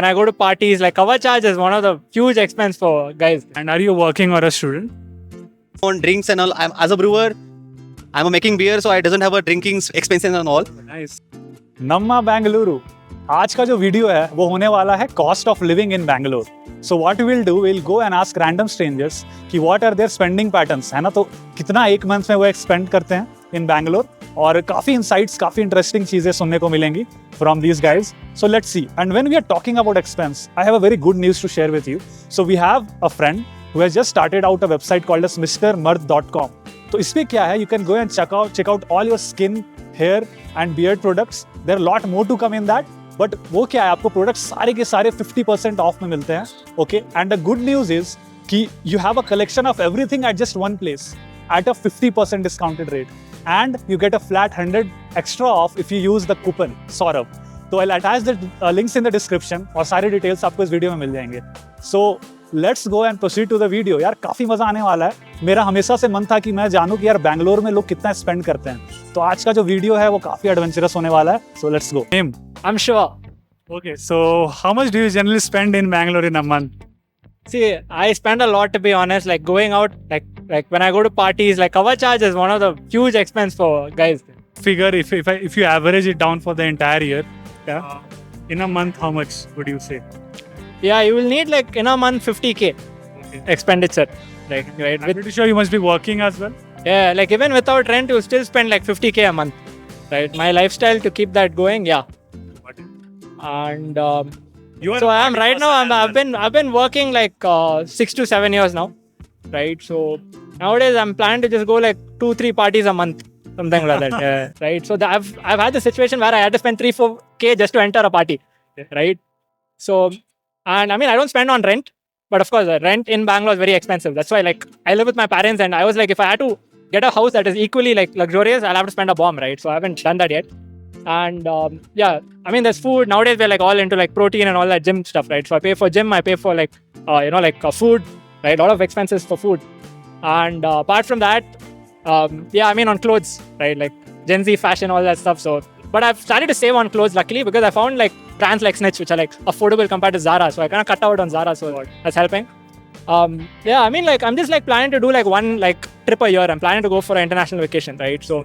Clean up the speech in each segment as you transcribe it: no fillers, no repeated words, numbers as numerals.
When I go to parties, like cover charge is one of the huge expense for guys. And are you working or a student? On drinks and all. I'm as a brewer, I'm making beer, so I doesn't have a drinking expenses and all. Nice. नम्मा बेंगलुरु आज का जो video है वो होने वाला है cost of living in Bangalore. So what will do, will go and ask random strangers कि what are their spending patterns, है ना. तो कितना एक मंथ में वो एक्सपेंड करते हैं इन बैंगलोर, और काफ़ी इंसाइट्स, काफ़ी इंटरेस्टिंग चीज़ें सुनने को मिलेंगी from these guys. So let's see. And when we are talking about expense, I have a very good news to share with you. So we have a friend who has just started out a website called as mrmard.com. तो इसमें क्या है, you can go and check out all your skin, hair and beard products. There are a lot more to come in that. But वो क्या है, आपको products सारे के सारे 50% ऑफ में मिलते हैं. Okay, and the good news is कि you have a collection of everything at just one place at a 50% discounted rate, and you get a flat 100 extra off if you use the coupon Saurabh. तो I'll attach the links in the description और सारे details आपको इस video में मिल जाएंगे. So let's go and proceed to the video. यार काफ़ी मज़ा आने वाला है. मेरा हमेशा से मन था कि मैं जानूँ कि यार बैंगलोर में लोग कितना स्पेंड करते हैं. तो आज का जो वीडियो है वो काफ़ी एडवेंचरस होने वाला है. So let's go. Name. I'm sure. Okay, so how much do you generally spend in Bangalore in a month? See, I spend a lot, to be honest. Like going out, like when I go to parties, like cover charge is one of the huge expense for guys. Figure if you average it down for the entire year, yeah, in a month, how much would you say? Yeah, you will need like in a month 50k expenditure. Right. I'm pretty sure you must be working as well. Yeah, like even without rent, you'll still spend like 50k a month. Right. My lifestyle to keep that going, yeah. And You are so a I am party right now. person as I've been working like 6 to 7 years now, right? So nowadays I'm planning to just go like 2-3 parties a month, something like that. Yeah, right. So I've had the situation where I had to spend 3-4k just to enter a party, right? So, and I mean I don't spend on rent, but of course rent in Bangalore is very expensive. That's why like I live with my parents, and I was like, if I had to get a house that is equally like luxurious, I'll have to spend a bomb, right? So I haven't done that yet. And yeah, I mean there's food nowadays. We're like all into like protein and all that gym stuff, right? So I pay for gym, I pay for like food, right? A lot of expenses for food. And apart from that, yeah, I mean on clothes, right? Like Gen Z fashion, all that stuff. So but I've started to save on clothes luckily, because I found like brands like Snitch which are like affordable compared to Zara, so I kind of cut out on Zara, so that's helping. Yeah, I mean like I'm just like planning to do like one like trip a year. I'm planning to go for an international vacation, right? So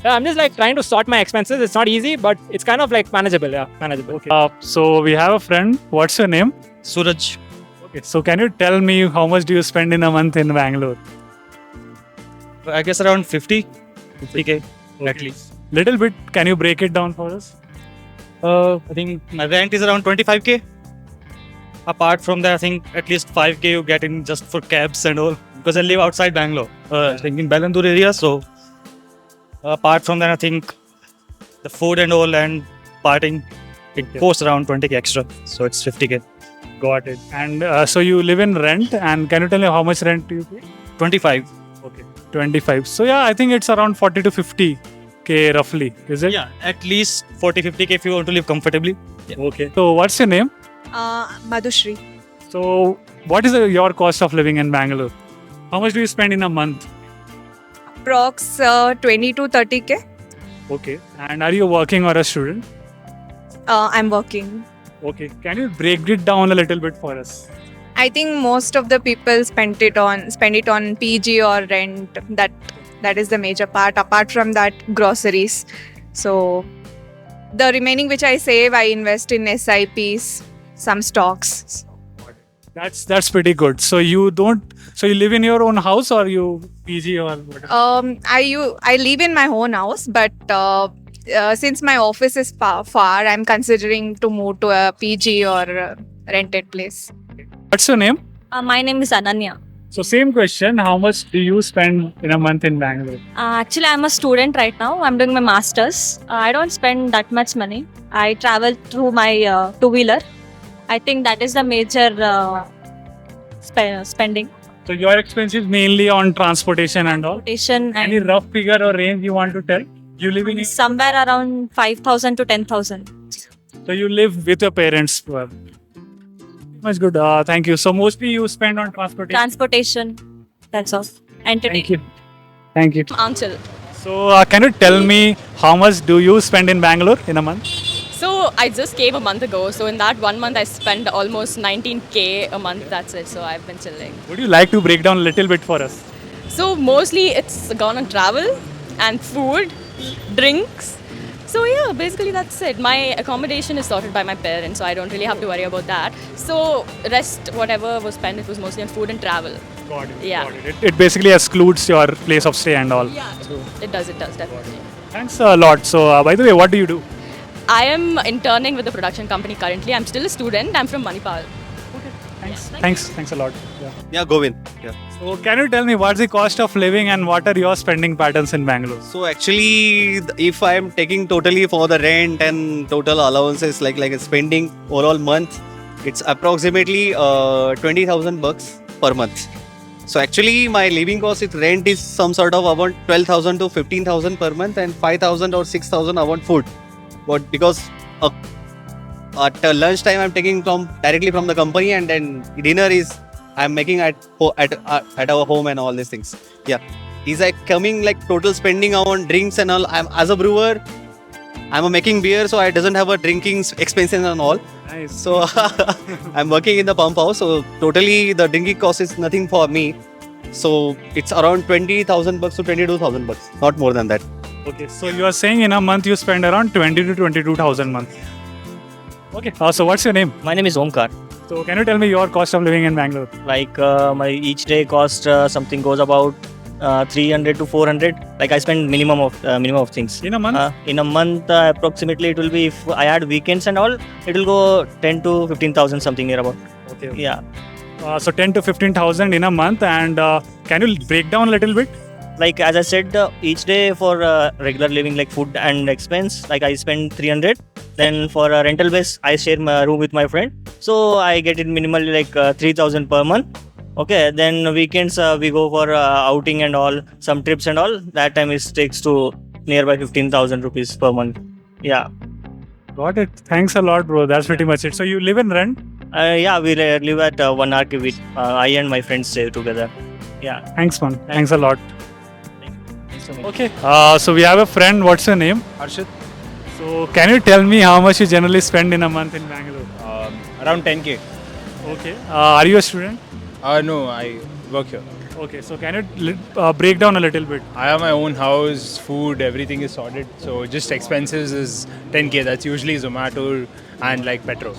yeah, I'm just like trying to sort my expenses. It's not easy, but it's kind of like manageable. Yeah, manageable. well. So we have a friend. What's your name? Suraj. Okay. So can you tell me how much do you spend in a month in Bangalore? I guess around 50k at least. Little bit. Can you break it down for us? I think my rent is around 25k. Apart from that, I think at least 5k you get in just for cabs and all, because I live outside Bangalore, I think in Balandur area. So apart from that, I think the food and all and partying, it costs around 20k extra. So it's 50k. Got it. And so you live in rent, and can you tell me how much rent do you pay? 25. Okay. 25. So yeah, I think it's around 40 to 50k roughly. Is it? Yeah, at least 40-50k if you want to live comfortably. Okay. So what's your name? Madhushri. So what is your cost of living in Bangalore? How much do you spend in a month? Prox 20 to 30k. Okay. And are you working or a student? I'm working. Okay. Can you break it down a little bit for us? I think most of the people spend it on PG or rent. That is the major part. Apart from that, groceries. So the remaining which I save, I invest in SIPs, some stocks. That's pretty good. So you live in your own house, or you PG or whatever? I live in my own house, but since my office is far, I'm considering to move to a PG or a rented place. What's your name? My name is Ananya. So same question. How much do you spend in a month in Bangalore? Actually, I'm a student right now. I'm doing my master's. I don't spend that much money. I travel through my two-wheeler. I think that is the major spending. So your expenses mainly on transportation and all. Transportation Any and rough figure or range you want to tell? You live in somewhere around 5,000 to 10,000. So you live with your parents. Much good. Thank you. So mostly you spend on transportation. Transportation. That's all. Entertainment. Thank you. Anchal. So can you tell me how much do you spend in Bangalore in a month? So I just came a month ago. So in that 1 month, I spent almost 19K a month. That's it. So I've been chilling. Would you like to break down a little bit for us? So mostly it's gone on travel and food, drinks. So yeah, basically that's it. My accommodation is sorted by my parents, so I don't really have to worry about that. So rest, whatever was spent, it was mostly on food and travel. Got it. Yeah. Got it. It basically excludes your place of stay and all. Yeah, it does definitely. Thanks a lot. So, by the way, what do you do? I am interning with the production company currently. I'm still a student. I'm from Manipal. Thanks a lot. Yeah, Govind. Yeah. So, can you tell me what's the cost of living and what are your spending patterns in Bangalore? So actually, if I am taking totally for the rent and total allowances, like spending overall month, it's approximately 20,000 bucks per month. So actually, my living cost with rent is some sort of about 12,000 to 15,000 per month, and 5,000 or 6,000 about food. But because at lunchtime I'm taking directly from the company, and then dinner is I'm making at our home and all these things. Yeah, is like coming like total spending on drinks and all. I'm as a brewer, I'm making beer, so I doesn't have a drinking expenses and all. Nice. So I'm working in the pump house, so totally the drinking cost is nothing for me. So it's around 20,000 bucks to 22,000 bucks, not more than that. Okay, so you are saying in a month you spend around 20 to 22,000 a month. Okay, so what's your name? My name is Omkar. So can you tell me your cost of living in Bangalore? Like my each day cost something goes about 300 to 400. Like I spend minimum of things. In a month? In a month, approximately it will be, if I add weekends and all, it will go 10 to 15,000 something near about. Okay. Yeah. So 10 to 15,000 in a month, and can you break down a little bit? Like as I said, each day for regular living, like food and expense, like I spend 300. Then for a rental base, I share my room with my friend, so I get it minimally like 3,000 per month. Okay, then weekends we go for outing and all, some trips and all. That time it takes to nearby 15,000 rupees per month. Yeah. Got it. Thanks a lot, bro. That's pretty much it. So you live in rent? Yeah, we live at 1 RK with I and my friends stay together. Yeah. Thanks, man. Thanks a lot. Thanks so much. Okay. So we have a friend. What's your name? Arshad, So can you tell me how much you generally spend in a month in Bangalore? around 10k. Okay. Are you a student? No, I work here. Okay. So can you break down a little bit? I have my own house, food, everything is sorted. So just expenses is 10k. That's usually Zomato and like petrol.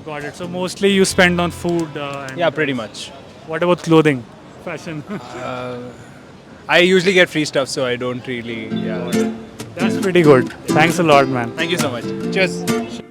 Got it. So mostly you spend on food. And Yeah, pretty much. What about clothing? Fashion. I usually get free stuff, so I don't really. Yeah. That's pretty good. Thanks a lot, man. Thank you so much. Cheers.